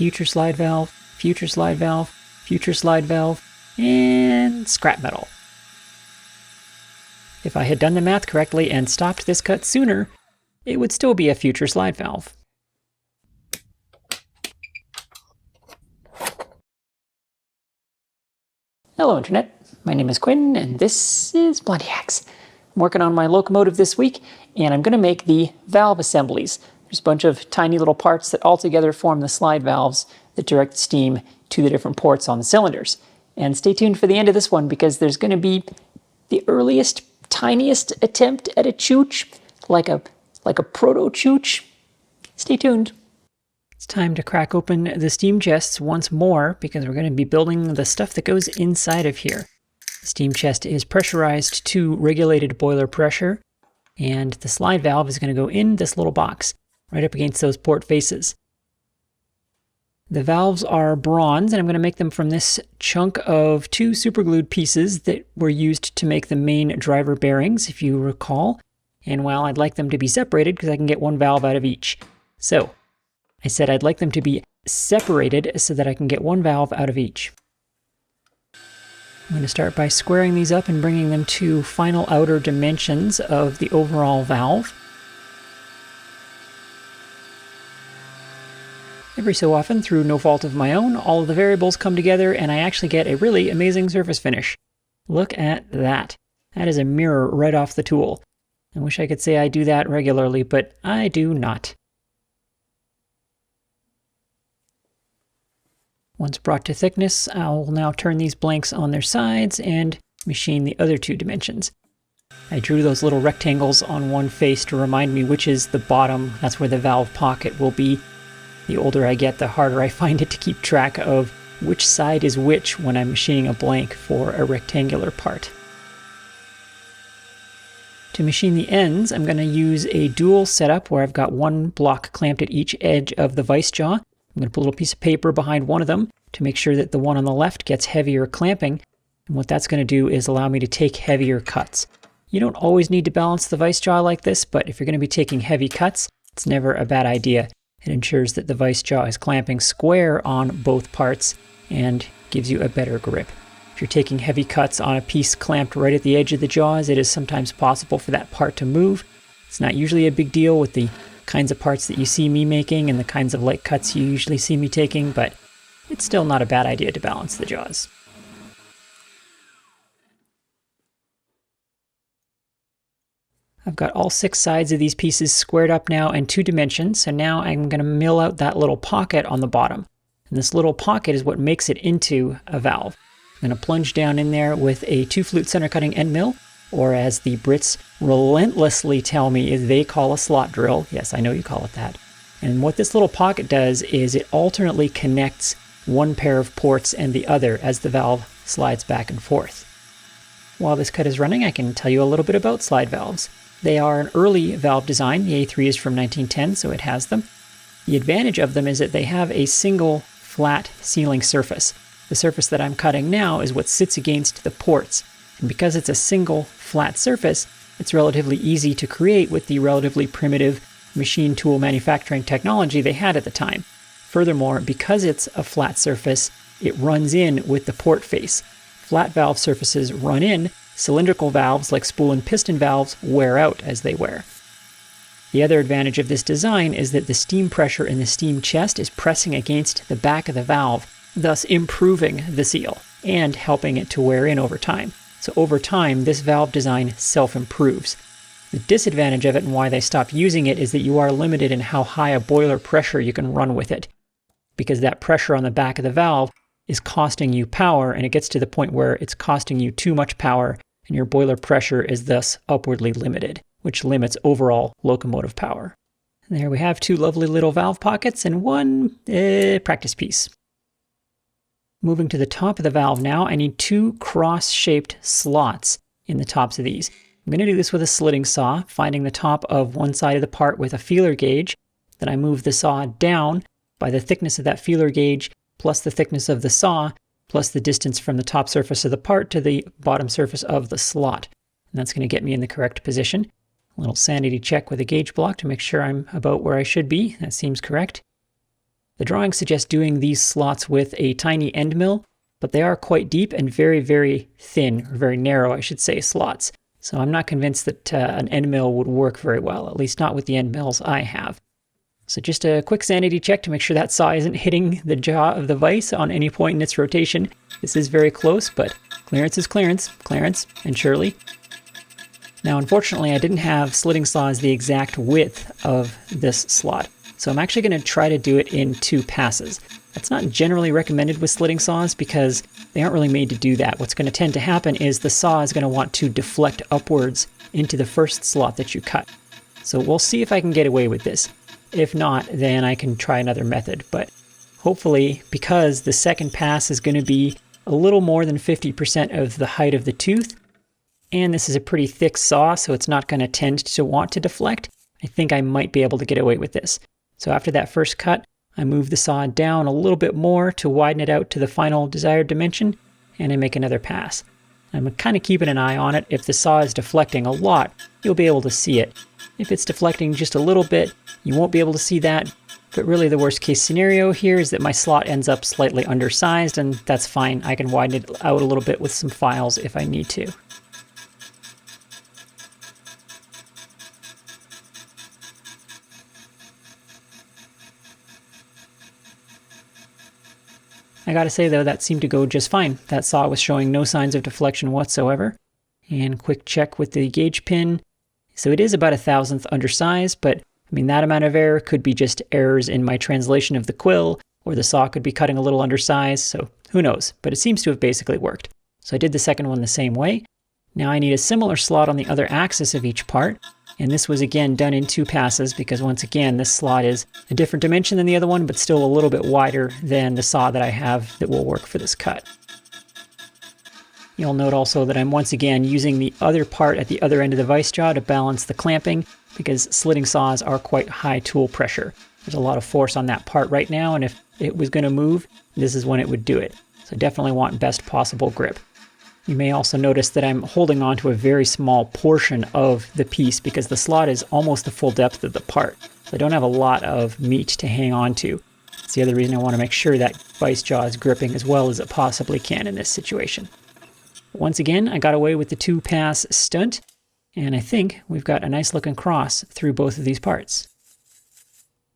future slide valve, future slide valve, future slide valve, and scrap metal. If I had done the math correctly and stopped this cut sooner, it would still be a future slide valve. Hello Internet, my name is Quinn and this is Blondihacks. I'm working on my locomotive this week and I'm going to make the valve assemblies. There's a bunch of tiny little parts that all together form the slide valves that direct steam to the different ports on the cylinders. And stay tuned for the end of this one because there's going to be the earliest, tiniest attempt at a chooch, like a proto-chooch. Stay tuned. It's time to crack open the steam chests once more because we're going to be building the stuff that goes inside of here. The steam chest is pressurized to regulated boiler pressure, and the slide valve is going to go in this little box, right up against those port faces. The valves are bronze, and I'm going to make them from this chunk of 2 superglued pieces that were used to make the main driver bearings, if you recall. And well, I'd like them to be separated because I can get one valve out of each. So, I said I'd like them to be separated so that I can get one valve out of each. I'm going to start by squaring these up and bringing them to final outer dimensions of the overall valve. Every so often, through no fault of my own, all of the variables come together and I actually get a really amazing surface finish. Look at that. That is a mirror right off the tool. I wish I could say I do that regularly, but I do not. Once brought to thickness, I'll now turn these blanks on their sides and machine the other 2 dimensions. I drew those little rectangles on one face to remind me which is the bottom. That's where the valve pocket will be. The older I get, the harder I find it to keep track of which side is which when I'm machining a blank for a rectangular part. To machine the ends, I'm going to use a dual setup where I've got one block clamped at each edge of the vice jaw. I'm going to put a little piece of paper behind one of them to make sure that the one on the left gets heavier clamping. And what that's going to do is allow me to take heavier cuts. You don't always need to balance the vice jaw like this, but if you're going to be taking heavy cuts, it's never a bad idea. It ensures that the vice jaw is clamping square on both parts and gives you a better grip. If you're taking heavy cuts on a piece clamped right at the edge of the jaws, it is sometimes possible for that part to move. It's not usually a big deal with the kinds of parts that you see me making and the kinds of light cuts you usually see me taking, but it's still not a bad idea to balance the jaws. I've got all 6 sides of these pieces squared up now in 2 dimensions, so now I'm going to mill out that little pocket on the bottom. And this little pocket is what makes it into a valve. I'm going to plunge down in there with a 2-flute center cutting end mill, or as the Brits relentlessly tell me, is they call a slot drill. Yes, I know you call it that. And what this little pocket does is it alternately connects one pair of ports and the other as the valve slides back and forth. While this cut is running, I can tell you a little bit about slide valves. They are an early valve design. The A3 is from 1910, so it has them. The advantage of them is that they have a single flat sealing surface. The surface that I'm cutting now is what sits against the ports. And because it's a single flat surface, it's relatively easy to create with the relatively primitive machine tool manufacturing technology they had at the time. Furthermore, because it's a flat surface, it runs in with the port face. Flat valve surfaces run in. Cylindrical valves, like spool and piston valves, wear out as they wear. The other advantage of this design is that the steam pressure in the steam chest is pressing against the back of the valve, thus improving the seal and helping it to wear in over time. So over time, this valve design self-improves. The disadvantage of it and why they stopped using it is that you are limited in how high a boiler pressure you can run with it, because that pressure on the back of the valve is costing you power, and it gets to the point where it's costing you too much power and your boiler pressure is thus upwardly limited, which limits overall locomotive power. And there we have 2 lovely little valve pockets and 1 practice piece. Moving to the top of the valve now, I need 2 cross-shaped slots in the tops of these. I'm going to do this with a slitting saw, finding the top of one side of the part with a feeler gauge. Then I move the saw down by the thickness of that feeler gauge, plus the thickness of the saw, plus the distance from the top surface of the part to the bottom surface of the slot. And that's going to get me in the correct position. A little sanity check with a gauge block to make sure I'm about where I should be. That seems correct. The drawing suggests doing these slots with a tiny end mill, but they are quite deep and very, very thin, or very narrow, I should say, slots. So I'm not convinced that an end mill would work very well, at least not with the end mills I have. So just a quick sanity check to make sure that saw isn't hitting the jaw of the vise on any point in its rotation. This is very close, but clearance is clearance, Clarence and Shirley. Now, unfortunately, I didn't have slitting saws the exact width of this slot, so I'm actually going to try to do it in 2 passes. That's not generally recommended with slitting saws because they aren't really made to do that. What's going to tend to happen is the saw is going to want to deflect upwards into the first slot that you cut. So we'll see if I can get away with this. If not, then I can try another method, but hopefully, because the second pass is going to be a little more than 50% of the height of the tooth, and this is a pretty thick saw, so it's not going to tend to want to deflect, I think I might be able to get away with this. So after that first cut, I move the saw down a little bit more to widen it out to the final desired dimension, and I make another pass. I'm kind of keeping an eye on it. If the saw is deflecting a lot, you'll be able to see it. If it's deflecting just a little bit, you won't be able to see that, but really the worst case scenario here is that my slot ends up slightly undersized, and that's fine. I can widen it out a little bit with some files if I need to. I gotta say though, that seemed to go just fine. That saw was showing no signs of deflection whatsoever. And quick check with the gauge pin. So it is about 1/1000th undersized, but I mean, that amount of error could be just errors in my translation of the quill, or the saw could be cutting a little undersized, so who knows, but it seems to have basically worked. So I did the second one the same way. Now I need a similar slot on the other axis of each part, and this was again done in 2 passes because once again, this slot is a different dimension than the other one, but still a little bit wider than the saw that I have that will work for this cut. You'll note also that I'm once again using the other part at the other end of the vise jaw to balance the clamping, because slitting saws are quite high tool pressure. There's a lot of force on that part right now, and if it was going to move, this is when it would do it. So definitely want best possible grip. You may also notice that I'm holding on to a very small portion of the piece because the slot is almost the full depth of the part. So I don't have a lot of meat to hang on to. That's the other reason I want to make sure that vise jaw is gripping as well as it possibly can in this situation. Once again, I got away with the 2-pass stunt, and I think we've got a nice looking cross through both of these parts.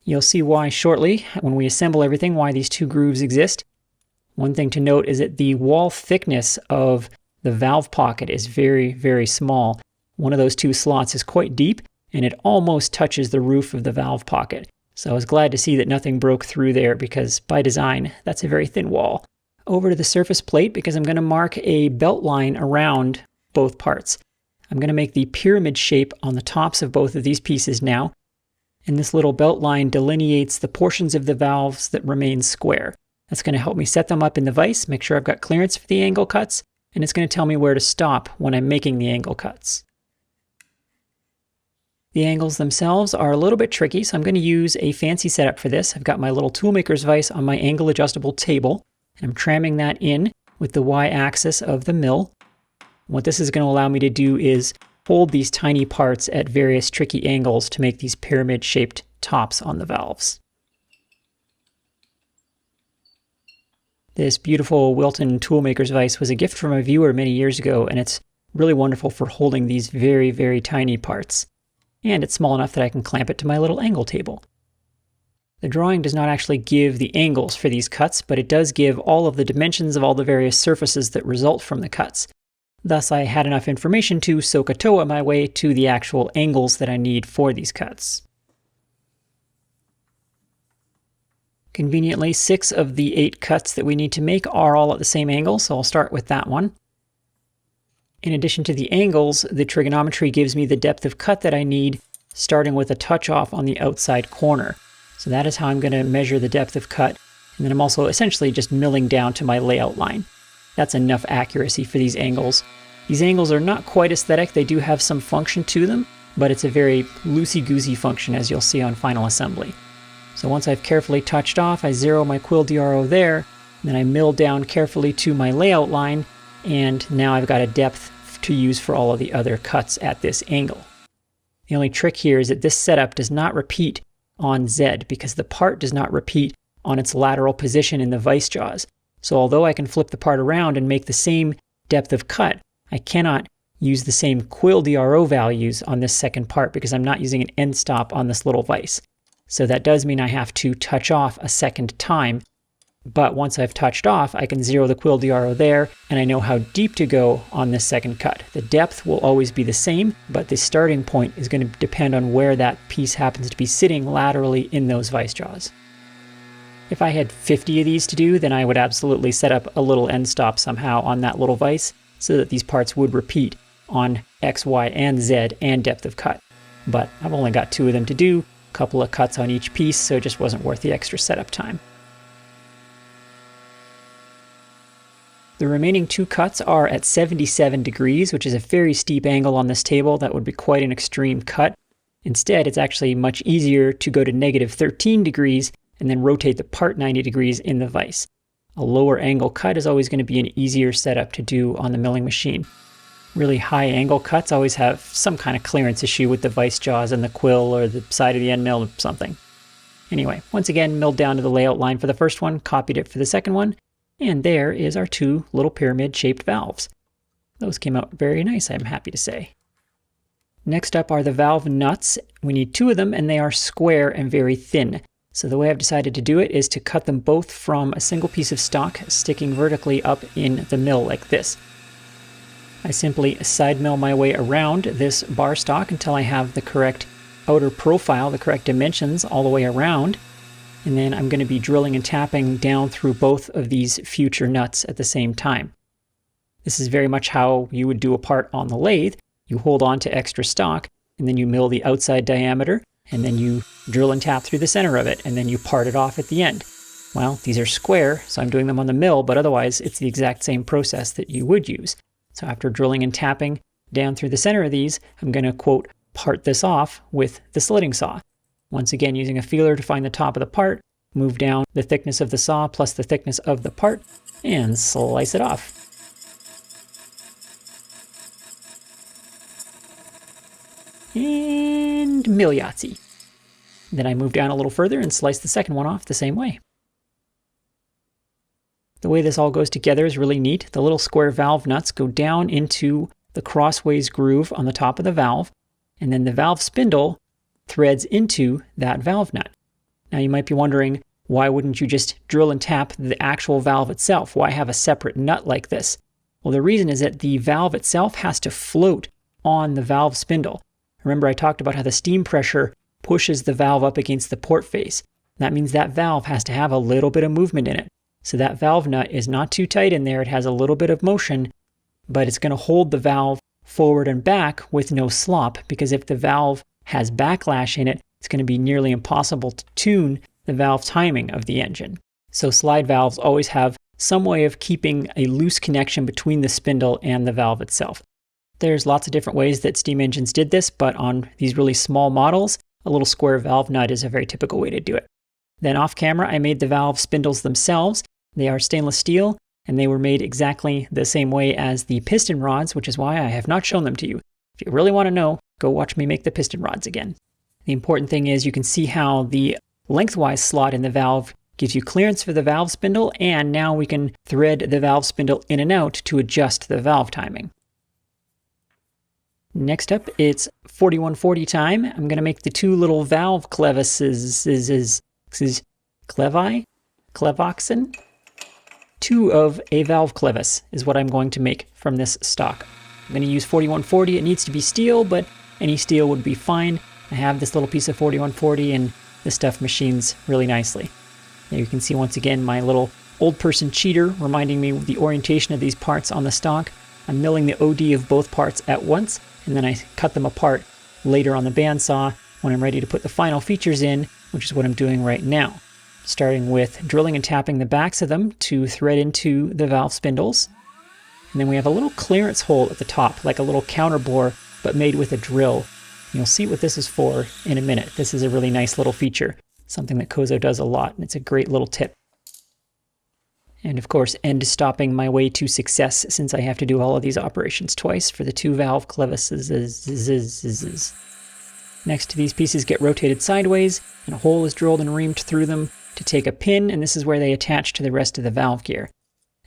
You'll see why shortly, when we assemble everything, why these 2 grooves exist. One thing to note is that the wall thickness of the valve pocket is very, very small. One of those 2 slots is quite deep, and it almost touches the roof of the valve pocket. So I was glad to see that nothing broke through there because by design, that's a very thin wall. Over to the surface plate because I'm going to mark a belt line around both parts. I'm going to make the pyramid shape on the tops of both of these pieces now, and this little belt line delineates the portions of the valves that remain square. That's going to help me set them up in the vise, make sure I've got clearance for the angle cuts, and it's going to tell me where to stop when I'm making the angle cuts. The angles themselves are a little bit tricky, so I'm going to use a fancy setup for this. I've got my little toolmaker's vise on my angle adjustable table, and I'm tramming that in with the y-axis of the mill. What this is going to allow me to do is hold these tiny parts at various tricky angles to make these pyramid-shaped tops on the valves. This beautiful Wilton toolmaker's vise was a gift from a viewer many years ago, and it's really wonderful for holding these very, very tiny parts. And it's small enough that I can clamp it to my little angle table. The drawing does not actually give the angles for these cuts, but it does give all of the dimensions of all the various surfaces that result from the cuts. Thus, I had enough information to SOHCAHTOA my way to the actual angles that I need for these cuts. Conveniently, 6 of the 8 cuts that we need to make are all at the same angle, so I'll start with that one. In addition to the angles, the trigonometry gives me the depth of cut that I need, starting with a touch off on the outside corner. So that is how I'm going to measure the depth of cut, and then I'm also essentially just milling down to my layout line. That's enough accuracy for these angles. These angles are not quite aesthetic, they do have some function to them, but it's a very loosey-goosey function as you'll see on final assembly. So once I've carefully touched off, I zero my quill DRO there, then I mill down carefully to my layout line, and now I've got a depth to use for all of the other cuts at this angle. The only trick here is that this setup does not repeat on Z because the part does not repeat on its lateral position in the vice jaws. So although I can flip the part around and make the same depth of cut, I cannot use the same quill DRO values on this second part because I'm not using an end stop on this little vise. So that does mean I have to touch off a second time. But once I've touched off, I can zero the quill DRO there, and I know how deep to go on this second cut. The depth will always be the same, but the starting point is going to depend on where that piece happens to be sitting laterally in those vice jaws. If I had 50 of these to do, then I would absolutely set up a little end stop somehow on that little vise so that these parts would repeat on X, Y, and Z and depth of cut. But I've only got 2 of them to do, a couple of cuts on each piece, so it just wasn't worth the extra setup time. The remaining 2 cuts are at 77 degrees, which is a very steep angle on this table. That would be quite an extreme cut. Instead, it's actually much easier to go to negative 13 degrees and then rotate the part 90 degrees in the vise. A lower angle cut is always going to be an easier setup to do on the milling machine. Really high angle cuts always have some kind of clearance issue with the vice jaws and the quill or the side of the end mill or something. Anyway, once again, milled down to the layout line for the first one, copied it for the second one, and there is our 2 little pyramid-shaped valves. Those came out very nice, I'm happy to say. Next up are the valve nuts. We need 2 of them, and they are square and very thin. So the way I've decided to do it is to cut them both from a single piece of stock sticking vertically up in the mill like this. I simply side mill my way around this bar stock until I have the correct outer profile, the correct dimensions all the way around. And then I'm going to be drilling and tapping down through both of these future nuts at the same time. This is very much how you would do a part on the lathe. You hold on to extra stock, and then you mill the outside diameter, and then you drill and tap through the center of it, and then you part it off at the end. Well, these are square, so I'm doing them on the mill, but otherwise it's the exact same process that you would use. So after drilling and tapping down through the center of these, I'm going to, quote, part this off with the slitting saw. Once again, using a feeler to find the top of the part, move down the thickness of the saw plus the thickness of the part, and slice it off. And mill Yahtzee. Then I move down a little further and slice the second one off the same way. The way this all goes together is really neat. The little square valve nuts go down into the crossways groove on the top of the valve, and then the valve spindle threads into that valve nut. Now you might be wondering, why wouldn't you just drill and tap the actual valve itself? Why have a separate nut like this? Well, the reason is that the valve itself has to float on the valve spindle. Remember, I talked about how the steam pressure pushes the valve up against the port face. That means that valve has to have a little bit of movement in it. So that valve nut is not too tight in there. It has a little bit of motion, but it's going to hold the valve forward and back with no slop, because if the valve has backlash in it, it's going to be nearly impossible to tune the valve timing of the engine. So slide valves always have some way of keeping a loose connection between the spindle and the valve itself. There's lots of different ways that steam engines did this, but on these really small models, a little square valve nut is a very typical way to do it. Then off camera, I made the valve spindles themselves. They are stainless steel, and they were made exactly the same way as the piston rods, which is why I have not shown them to you. If you really want to know, go watch me make the piston rods again. The important thing is you can see how the lengthwise slot in the valve gives you clearance for the valve spindle, and now we can thread the valve spindle in and out to adjust the valve timing. Next up, it's 4140 time. I'm going to make the 2 little valve clevises, clevoxen? 2 of a valve clevis is what I'm going to make from this stock. I'm going to use 4140. It needs to be steel, but any steel would be fine. I have this little piece of 4140, and this stuff machines really nicely. There you can see once again my little old person cheater reminding me of the orientation of these parts on the stock. I'm milling the OD of both parts at once, and then I cut them apart later on the bandsaw when I'm ready to put the final features in, which is what I'm doing right now. Starting with drilling and tapping the backs of them to thread into the valve spindles. And then we have a little clearance hole at the top, like a little counter bore, but made with a drill. You'll see what this is for in a minute. This is a really nice little feature, something that Kozo does a lot, and it's a great little tip. And of course, end stopping my way to success, since I have to do all of these operations twice for the 2 valve clevises. Next, these pieces get rotated sideways, and a hole is drilled and reamed through them to take a pin, and this is where they attach to the rest of the valve gear.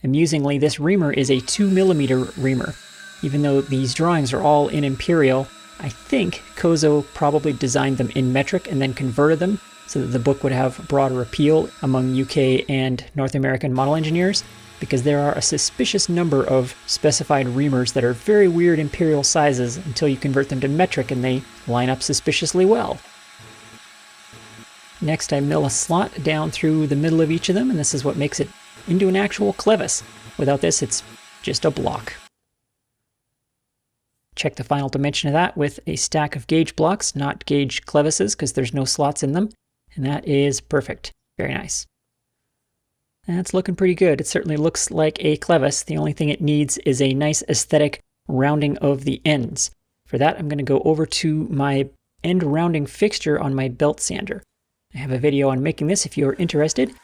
Amusingly, this reamer is a 2mm reamer. Even though these drawings are all in imperial, I think Kozo probably designed them in metric and then converted them so that the book would have broader appeal among UK and North American model engineers, because there are a suspicious number of specified reamers that are very weird imperial sizes until you convert them to metric and they line up suspiciously well. Next, I mill a slot down through the middle of each of them, and this is what makes it into an actual clevis. Without this, it's just a block. Check the final dimension of that with a stack of gauge blocks, not gauge clevises, because there's no slots in them, and that is perfect. Very nice. That's looking pretty good. It certainly looks like a clevis. The only thing it needs is a nice aesthetic rounding of the ends. For that, I'm going to go over to my end rounding fixture on my belt sander. I have a video on making this if you're interested.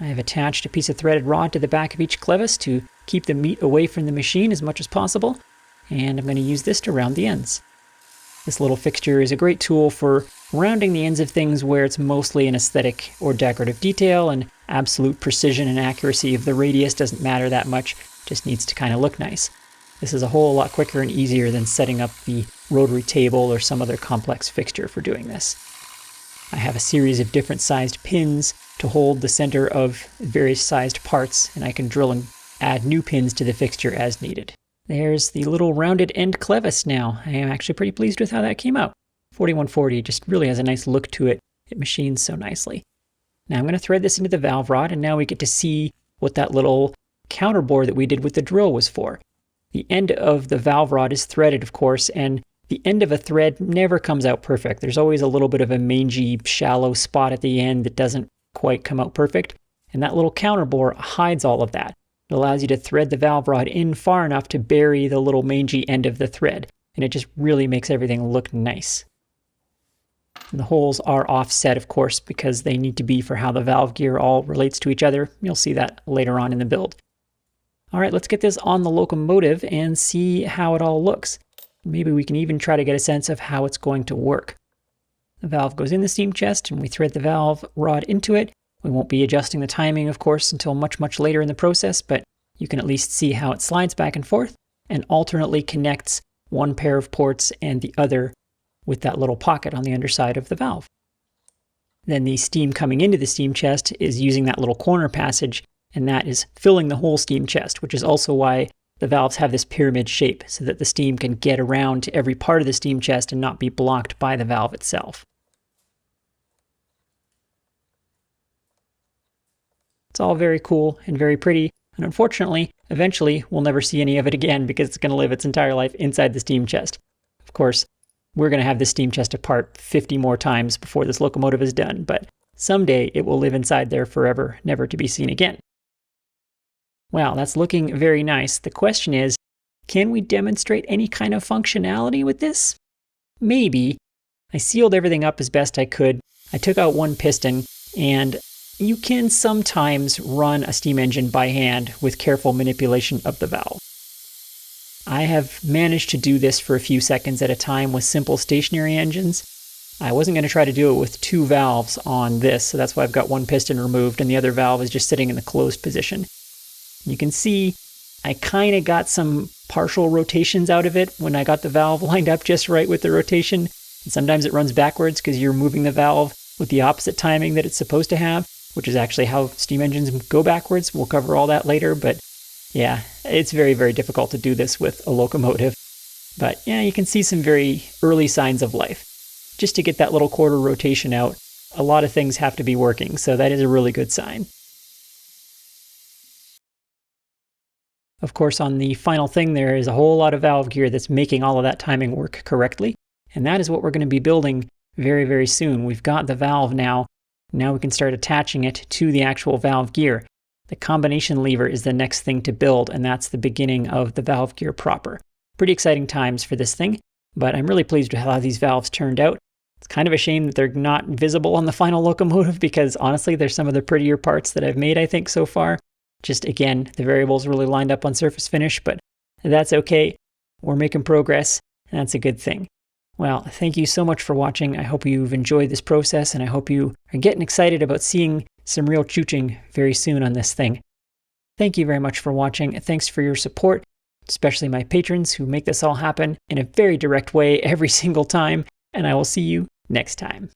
I have attached a piece of threaded rod to the back of each clevis to keep the meat away from the machine as much as possible, and I'm going to use this to round the ends. This little fixture is a great tool for rounding the ends of things where it's mostly an aesthetic or decorative detail, and absolute precision and accuracy of the radius doesn't matter that much, just needs to kind of look nice. This is a whole lot quicker and easier than setting up the rotary table or some other complex fixture for doing this. I have a series of different sized pins to hold the center of various sized parts, and I can drill and add new pins to the fixture as needed. There's the little rounded end clevis now. I am actually pretty pleased with how that came out. 4140 just really has a nice look to it. It machines so nicely. Now I'm going to thread this into the valve rod, and now we get to see what that little counterbore that we did with the drill was for. The end of the valve rod is threaded, of course, and the end of a thread never comes out perfect. There's always a little bit of a mangy, shallow spot at the end that doesn't quite come out perfect, and that little counterbore hides all of that. It allows you to thread the valve rod in far enough to bury the little mangy end of the thread, and it just really makes everything look nice. And the holes are offset, of course, because they need to be for how the valve gear all relates to each other. You'll see that later on in the build. All right, let's get this on the locomotive and see how it all looks. Maybe we can even try to get a sense of how it's going to work. The valve goes in the steam chest, and we thread the valve rod into it. We won't be adjusting the timing, of course, until much, much later in the process, but you can at least see how it slides back and forth and alternately connects one pair of ports and the other with that little pocket on the underside of the valve. Then the steam coming into the steam chest is using that little corner passage, and that is filling the whole steam chest, which is also why the valves have this pyramid shape, so that the steam can get around to every part of the steam chest and not be blocked by the valve itself. It's all very cool and very pretty, and unfortunately, eventually we'll never see any of it again because it's going to live its entire life inside the steam chest. Of course, we're going to have this steam chest apart 50 more times before this locomotive is done, but someday it will live inside there forever, never to be seen again. Wow, that's looking very nice. The question is, can we demonstrate any kind of functionality with this? Maybe. I sealed everything up as best I could. I took out one piston, and you can sometimes run a steam engine by hand with careful manipulation of the valve. I have managed to do this for a few seconds at a time with simple stationary engines. I wasn't going to try to do it with two valves on this, so that's why I've got one piston removed and the other valve is just sitting in the closed position. You can see I kind of got some partial rotations out of it when I got the valve lined up just right with the rotation. And sometimes it runs backwards because you're moving the valve with the opposite timing that it's supposed to have, which is actually how steam engines go backwards. We'll cover all that later, but yeah, it's very, very difficult to do this with a locomotive. But yeah, you can see some very early signs of life. Just to get that little quarter rotation out, a lot of things have to be working, so that is a really good sign. Of course, on the final thing, there is a whole lot of valve gear that's making all of that timing work correctly, and that is what we're going to be building very, very soon. We've got the valve now. Now we can start attaching it to the actual valve gear. The combination lever is the next thing to build, and that's the beginning of the valve gear proper. Pretty exciting times for this thing, but I'm really pleased with how these valves turned out. It's kind of a shame that they're not visible on the final locomotive because honestly, they're some of the prettier parts that I've made, I think, so far. Just again, the variables really lined up on surface finish, but that's okay. We're making progress, and that's a good thing. Well, thank you so much for watching. I hope you've enjoyed this process, and I hope you are getting excited about seeing some real chooching very soon on this thing. Thank you very much for watching. Thanks for your support, especially my patrons who make this all happen in a very direct way every single time, and I will see you next time.